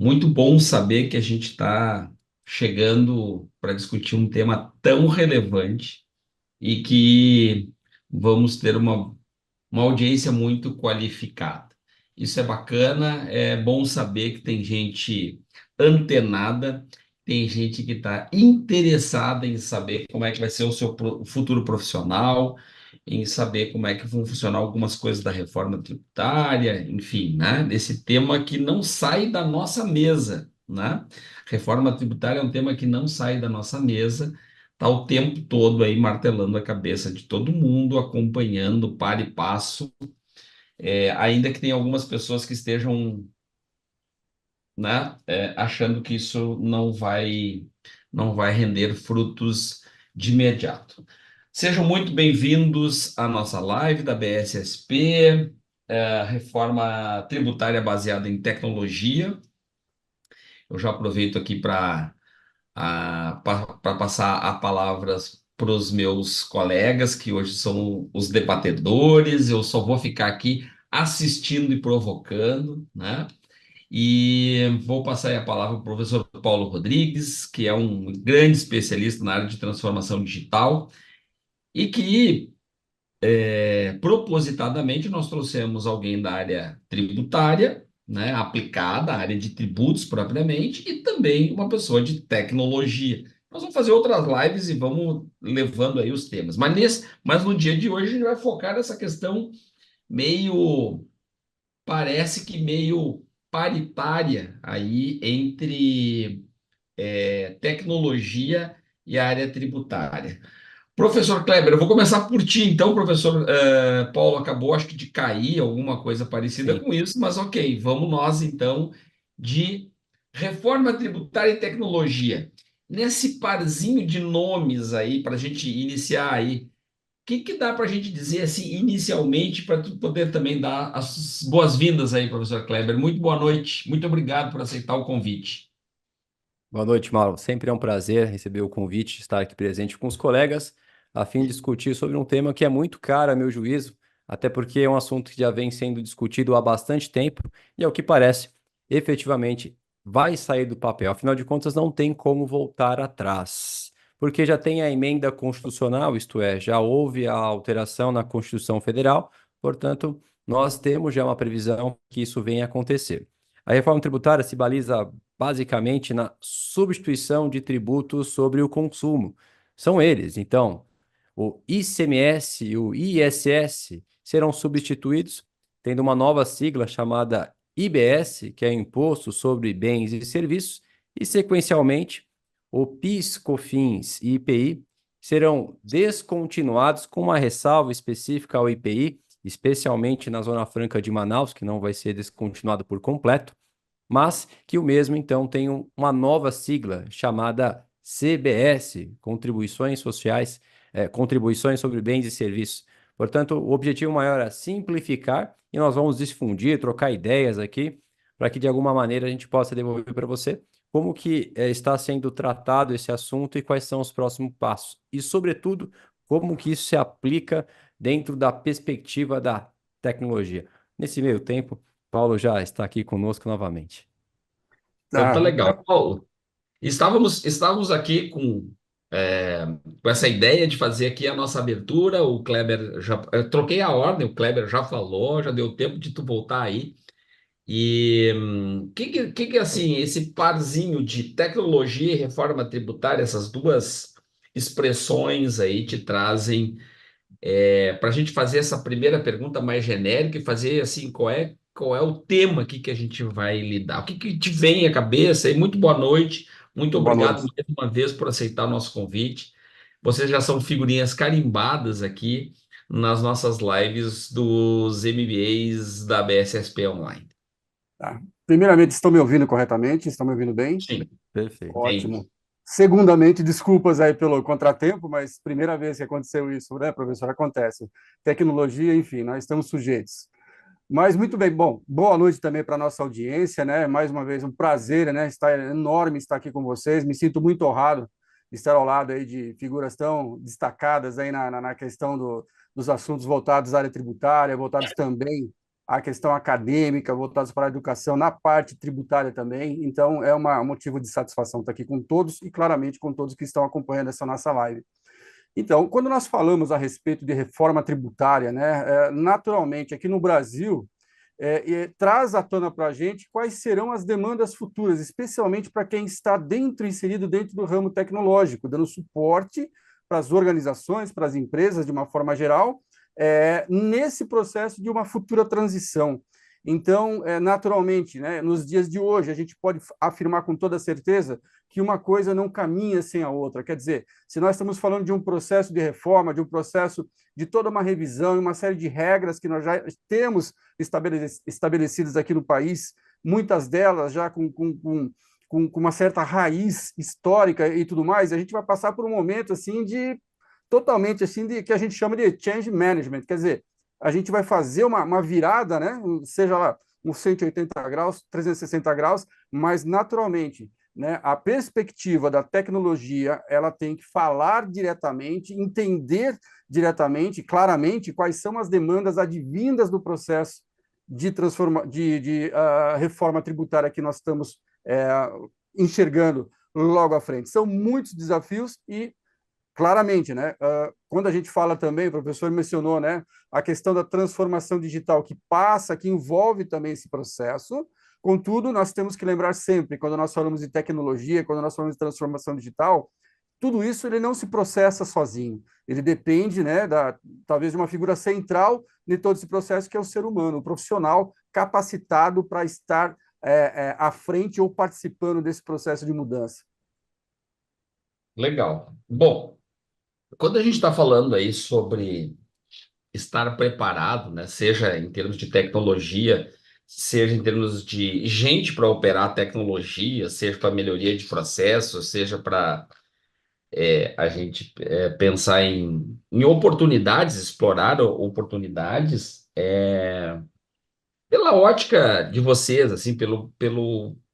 Muito bom saber que a gente está chegando para discutir um tema tão relevante e que vamos ter uma audiência muito qualificada. Isso é bacana, é bom saber que tem gente antenada, tem gente que está interessada em saber como é que vai ser o seu futuro profissional, em saber como é que vão funcionar algumas coisas da reforma tributária, enfim, né? Esse tema que não sai da nossa mesa, né? Reforma tributária é um tema que não sai da nossa mesa. Está o tempo todo aí martelando a cabeça de todo mundo, acompanhando para e passo, ainda que tenha algumas pessoas que estejam, né, achando que isso não vai render frutos de imediato. Sejam muito bem-vindos à nossa live da BSSP, reforma tributária baseada em tecnologia. Eu já aproveito aqui para passar a palavra para os meus colegas, que hoje são os debatedores. Eu só vou ficar aqui assistindo e provocando, né? E vou passar aí a palavra para o professor Paulo Rodrigues, que é um grande especialista na área de transformação digital e que, propositadamente, nós trouxemos alguém da área tributária, né, aplicada, a área de tributos propriamente, e também uma pessoa de tecnologia. Nós vamos fazer outras lives e vamos levando aí os temas. Mas no dia de hoje a gente vai focar nessa questão meio, parece que meio paritária aí entre tecnologia e a área tributária. Professor Kleber, eu vou começar por ti, então, professor Paulo acabou, acho que de cair, alguma coisa parecida Sim. com isso, mas ok, vamos nós, então, de reforma tributária e tecnologia. Nesse parzinho de nomes aí, para a gente iniciar aí, o que dá para a gente dizer, assim, inicialmente, para tu poder também dar as boas-vindas aí, professor Kleber. Muito boa noite, muito obrigado por aceitar o convite. Boa noite, Mauro. Sempre é um prazer receber o convite de estar aqui presente com os colegas, a fim de discutir sobre um tema que é muito caro, a meu juízo, até porque é um assunto que já vem sendo discutido há bastante tempo e, ao que parece, efetivamente vai sair do papel. Afinal de contas, não tem como voltar atrás, porque já tem a emenda constitucional, isto é, já houve a alteração na Constituição Federal, portanto, nós temos já uma previsão que isso venha a acontecer. A reforma tributária se baliza basicamente na substituição de tributos sobre o consumo. São eles, então, o ICMS e o ISS serão substituídos, tendo uma nova sigla chamada IBS, que é Imposto sobre Bens e Serviços, e sequencialmente o PIS, COFINS e IPI serão descontinuados com uma ressalva específica ao IPI, especialmente na Zona Franca de Manaus, que não vai ser descontinuado por completo, mas que o mesmo então tem uma nova sigla chamada CBS, Contribuições Sociais, Contribuições sobre Bens e Serviços. Portanto, o objetivo maior é simplificar e nós vamos difundir, trocar ideias aqui, para que de alguma maneira a gente possa devolver para você como que está sendo tratado esse assunto e quais são os próximos passos. E, sobretudo, como que isso se aplica dentro da perspectiva da tecnologia. Nesse meio tempo, Paulo já está aqui conosco novamente. Então tá Ah, legal. Paulo, estávamos aqui com essa ideia de fazer aqui a nossa abertura. O Kleber já. Eu troquei a ordem, o Kleber já falou, já deu tempo de tu voltar aí. E assim, esse parzinho de tecnologia e reforma tributária, essas duas expressões aí te trazem para a gente fazer essa primeira pergunta mais genérica e fazer assim, qual é o tema aqui que a gente vai lidar? O que te vem à cabeça? E muito boa noite, muito boa obrigado noite. mais uma vez por aceitar o nosso convite. Vocês já são figurinhas carimbadas aqui nas nossas lives dos MBAs da BSSP Online. Tá. Primeiramente, estão me ouvindo corretamente? Estão me ouvindo bem? Sim, Perfeito. tem. Ótimo. Segundamente, desculpas aí pelo contratempo, mas primeira vez que aconteceu isso, né, professor? Acontece. Tecnologia, enfim, nós estamos sujeitos. Mas muito bem, bom, boa noite também para a nossa audiência, né? Mais uma vez, um prazer, né? Estar enorme estar aqui com vocês. Me sinto muito honrado de estar ao lado aí de figuras tão destacadas aí na questão dos assuntos voltados à área tributária, voltados também a questão acadêmica, voltados para a educação, na parte tributária também. Então, é um motivo de satisfação estar aqui com todos e, claramente, com todos que estão acompanhando essa nossa live. Então, quando nós falamos a respeito de reforma tributária, né, naturalmente, aqui no Brasil, traz à tona para a gente quais serão as demandas futuras, especialmente para quem está inserido dentro do ramo tecnológico, dando suporte para as organizações, para as empresas, de uma forma geral, nesse processo de uma futura transição. Então, naturalmente, né, nos dias de hoje, a gente pode afirmar com toda certeza que uma coisa não caminha sem a outra. Quer dizer, se nós estamos falando de um processo de reforma, de um processo de toda uma revisão e uma série de regras que nós já temos estabelecidas aqui no país, muitas delas já com uma certa raiz histórica e tudo mais, a gente vai passar por um momento assim de totalmente assim de que a gente chama de change management, quer dizer, a gente vai fazer uma virada, né? Seja lá uns 180 graus, 360 graus, mas naturalmente, né, a perspectiva da tecnologia, ela tem que falar diretamente, entender diretamente, claramente, quais são as demandas advindas do processo de reforma tributária que nós estamos enxergando logo à frente. São muitos desafios e, claramente, né, quando a gente fala também, o professor mencionou, né, a questão da transformação digital que passa, que envolve também esse processo. Contudo, nós temos que lembrar sempre, quando nós falamos de tecnologia, quando nós falamos de transformação digital, tudo isso ele não se processa sozinho. Ele depende, né, talvez de uma figura central de todo esse processo, que é o ser humano, o profissional capacitado para estar à frente ou participando desse processo de mudança. Legal. Bom, quando a gente está falando aí sobre estar preparado, né, seja em termos de tecnologia, seja em termos de gente para operar a tecnologia, seja para melhoria de processos, seja para a gente pensar em oportunidades, explorar oportunidades, pela ótica de vocês, assim, pelo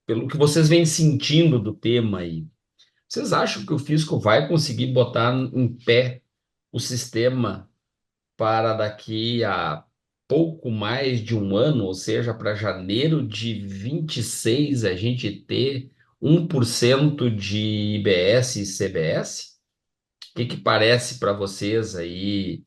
que vocês vêm sentindo do tema aí. Vocês acham que o fisco vai conseguir botar em pé o sistema para daqui a pouco mais de um ano, ou seja, para janeiro de 26 a gente ter 1% de IBS e CBS? O que que parece para vocês aí,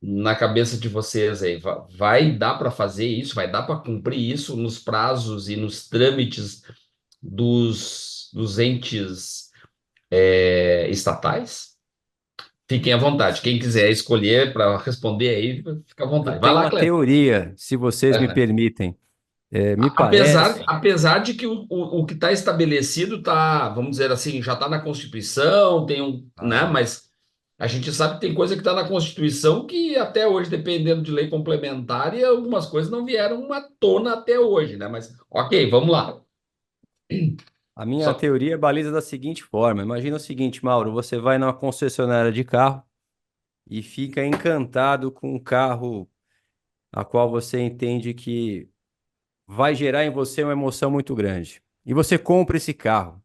na cabeça de vocês aí? Vai dar para fazer isso? Vai dar para cumprir isso nos prazos e nos trâmites dos entes estatais? Fiquem à vontade. Quem quiser escolher para responder aí, fica à Eu vontade. Vai tenho lá, uma Cleber. teoria, se vocês me permitem. Me Apesar, parece. apesar de que o que está estabelecido está, vamos dizer assim, já está na Constituição, tem um, né? Ah, Mas a gente sabe que tem coisa que está na Constituição que até hoje, dependendo de lei complementar, e algumas coisas não vieram à tona até hoje, né? Mas ok, vamos lá. a minha Só teoria baliza da seguinte forma: imagina o seguinte, Mauro, você vai numa concessionária de carro e fica encantado com um carro a qual você entende que vai gerar em você uma emoção muito grande. E você compra esse carro.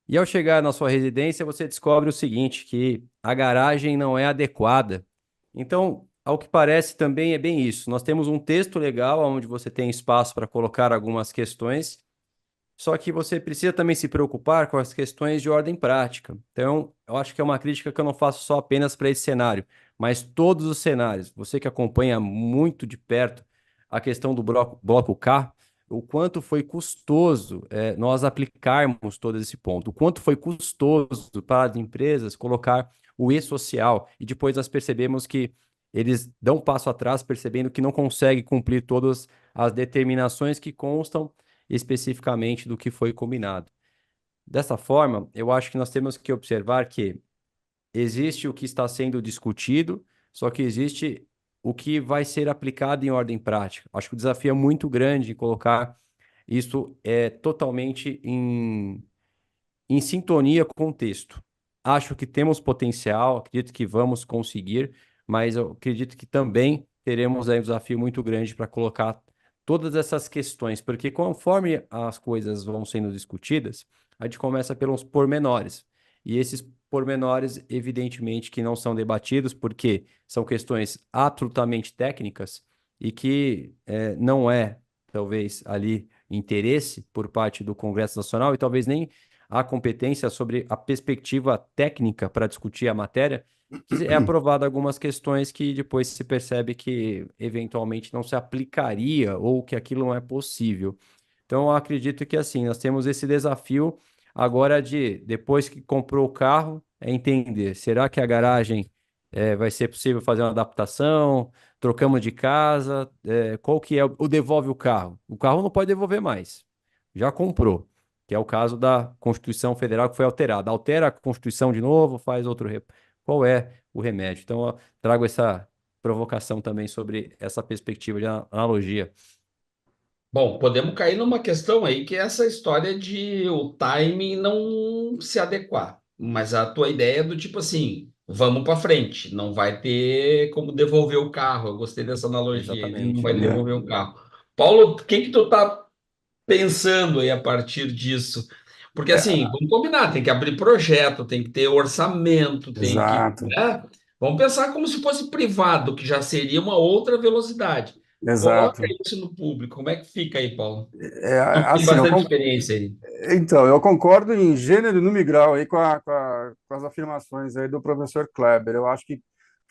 E ao chegar na sua residência, você descobre o seguinte, que a garagem não é adequada. Então, ao que parece, também é bem isso. Nós temos um texto legal onde você tem espaço para colocar algumas questões, só que você precisa também se preocupar com as questões de ordem prática. Então, eu acho que é uma crítica que eu não faço só apenas para esse cenário, mas todos os cenários. Você que acompanha muito de perto a questão do bloco K, o quanto foi custoso nós aplicarmos todo esse ponto, o quanto foi custoso para as empresas colocar o e-social, e depois nós percebemos que eles dão um passo atrás, percebendo que não conseguem cumprir todas as determinações que constam especificamente do que foi combinado. Dessa forma, eu acho que nós temos que observar que existe o que está sendo discutido, só que existe o que vai ser aplicado em ordem prática. Acho que o desafio é muito grande em colocar isso totalmente em sintonia com o texto. Acho que temos potencial, acredito que vamos conseguir, mas eu acredito que também teremos aí um desafio muito grande para colocar todas essas questões, porque conforme as coisas vão sendo discutidas, a gente começa pelos pormenores. e esses pormenores, evidentemente, que não são debatidos, porque são questões absolutamente técnicas e que não é, talvez, ali interesse por parte do Congresso Nacional e talvez nem a competência sobre a perspectiva técnica para discutir a matéria, que é aprovada algumas questões que depois se percebe que eventualmente não se aplicaria ou que aquilo não é possível. Então, eu acredito que assim, nós temos esse desafio agora de, depois que comprou o carro, é entender, será que a garagem vai ser possível fazer uma adaptação? Trocamos de casa, qual que é o devolve o carro? O carro não pode devolver mais, já comprou, que é o caso da Constituição Federal que foi alterada. Altera a Constituição de novo, faz outro. Qual é o remédio? Então, eu trago essa provocação também sobre essa perspectiva de analogia. Bom, podemos cair numa questão aí que é essa história de o timing não se adequar. Mas a tua ideia é do tipo assim, vamos para frente, não vai ter como devolver o carro. Eu gostei dessa analogia, ele não Exatamente. vai devolver o carro. Paulo, o que que tu tá pensando aí a partir disso? Porque assim, vamos combinar, tem que abrir projeto, tem que ter orçamento, tem que, Exato, né? Vamos pensar como se fosse privado, que já seria uma outra velocidade. Coloca exato. isso no público. Como é que fica aí, Paulo? É, Tu tem assim, bastante experiência aí. então, eu concordo em gênero, número e grau aí com as afirmações aí do professor Kleber. Eu acho que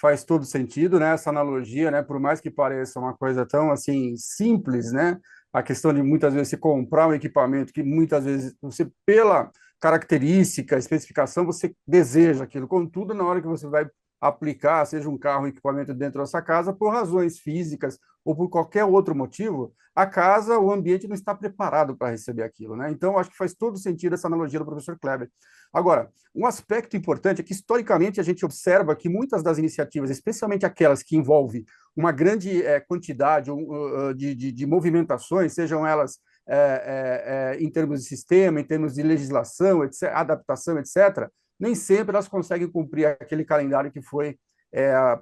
faz todo sentido, né, essa analogia, né, por mais que pareça uma coisa tão assim simples, né, a questão de muitas vezes você comprar um equipamento que muitas vezes você pela característica, especificação, você deseja aquilo. Contudo, na hora que você vai aplicar, seja um carro, um equipamento dentro da sua casa, por razões físicas ou por qualquer outro motivo, a casa, o ambiente não está preparado para receber aquilo, né? Então, acho que faz todo sentido essa analogia do professor Kleber. Agora, um aspecto importante é que, historicamente, a gente observa que muitas das iniciativas, especialmente aquelas que envolvem uma grande quantidade de movimentações, sejam elas em termos de sistema, em termos de legislação, etc., adaptação, etc., nem sempre elas conseguem cumprir aquele calendário que foi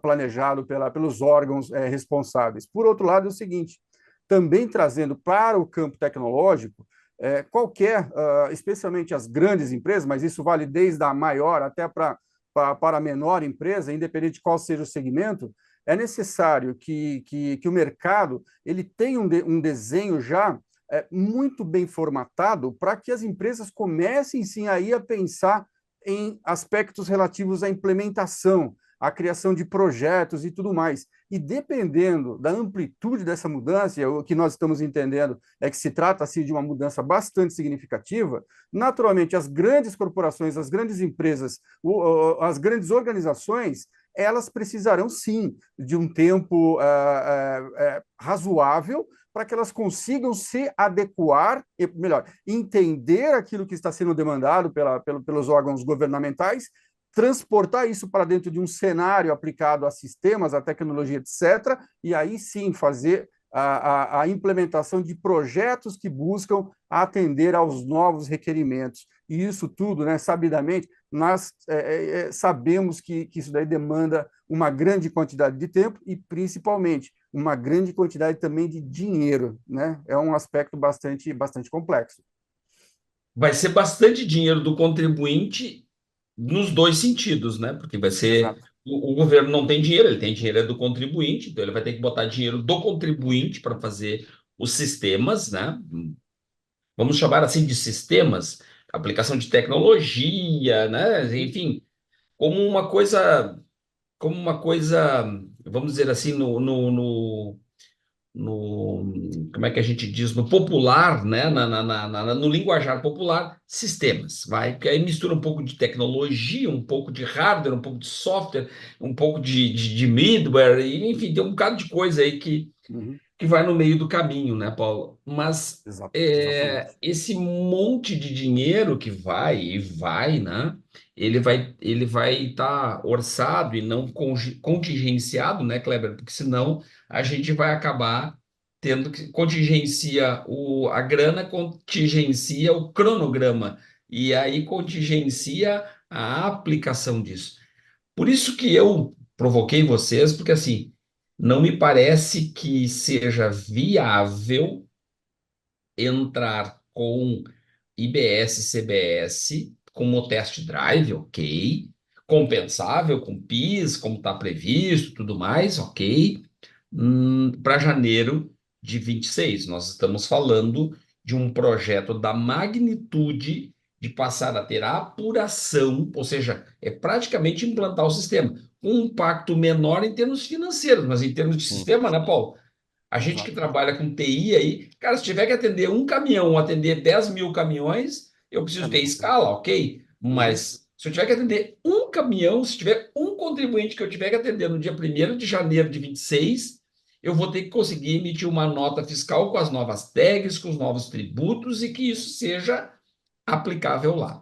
planejado pelos órgãos responsáveis. Por outro lado, é o seguinte, também trazendo para o campo tecnológico, qualquer, especialmente as grandes empresas, mas isso vale desde a maior até para a menor empresa, independente de qual seja o segmento, é necessário que o mercado ele tenha um desenho já muito bem formatado para que as empresas comecem sim aí a pensar em aspectos relativos à implementação, à criação de projetos e tudo mais. E dependendo da amplitude dessa mudança, o que nós estamos entendendo é que se trata assim, de uma mudança bastante significativa, naturalmente as grandes corporações, as grandes empresas, as grandes organizações, elas precisarão sim de um tempo razoável para que elas consigam se adequar, melhor, entender aquilo que está sendo demandado pelos órgãos governamentais, transportar isso para dentro de um cenário aplicado a sistemas, a tecnologia, etc., e aí sim fazer a implementação de projetos que buscam atender aos novos requerimentos. E isso tudo, né, sabidamente, nós sabemos que isso daí demanda uma grande quantidade de tempo e, principalmente, uma grande quantidade também de dinheiro, né? É um aspecto bastante complexo. Vai ser bastante dinheiro do contribuinte nos dois sentidos, né? Porque vai ser. Exato. O governo não tem dinheiro, ele tem dinheiro é do contribuinte, então ele vai ter que botar dinheiro do contribuinte para fazer os sistemas, né? Vamos chamar assim de sistemas, aplicação de tecnologia, né? Enfim, como uma coisa, como uma coisa, vamos dizer assim, como é que a gente diz, no popular, né? No linguajar popular, sistemas, vai, porque aí mistura um pouco de tecnologia, um pouco de hardware, um pouco de software, um pouco de middleware, e, enfim, tem um bocado de coisa aí Uhum. que vai no meio do caminho, né, Paulo? Mas Exatamente. esse monte de dinheiro que vai e vai, né? Ele vai estar orçado e não contingenciado, né, Kleber? Porque senão a gente vai acabar tendo que contingencia a grana, contingencia o cronograma e aí contingencia a aplicação disso. Por isso que eu provoquei vocês, porque assim, não me parece que seja viável entrar com IBS, CBS, como test drive, ok. Compensável com PIS, como está previsto, tudo mais, ok. Para janeiro de 26. Nós estamos falando de um projeto da magnitude de passar a ter a apuração, ou seja, é praticamente implantar o sistema, com um impacto menor em termos financeiros, mas em termos de sistema, né, Paulo? A gente que trabalha com TI aí, cara, se tiver que atender um caminhão, atender 10 mil caminhões, eu preciso ter escala, ok? Mas se eu tiver que atender um caminhão, se tiver um contribuinte que eu tiver que atender no dia 1º de janeiro de 26, eu vou ter que conseguir emitir uma nota fiscal com as novas tags, com os novos tributos e que isso seja aplicável lá.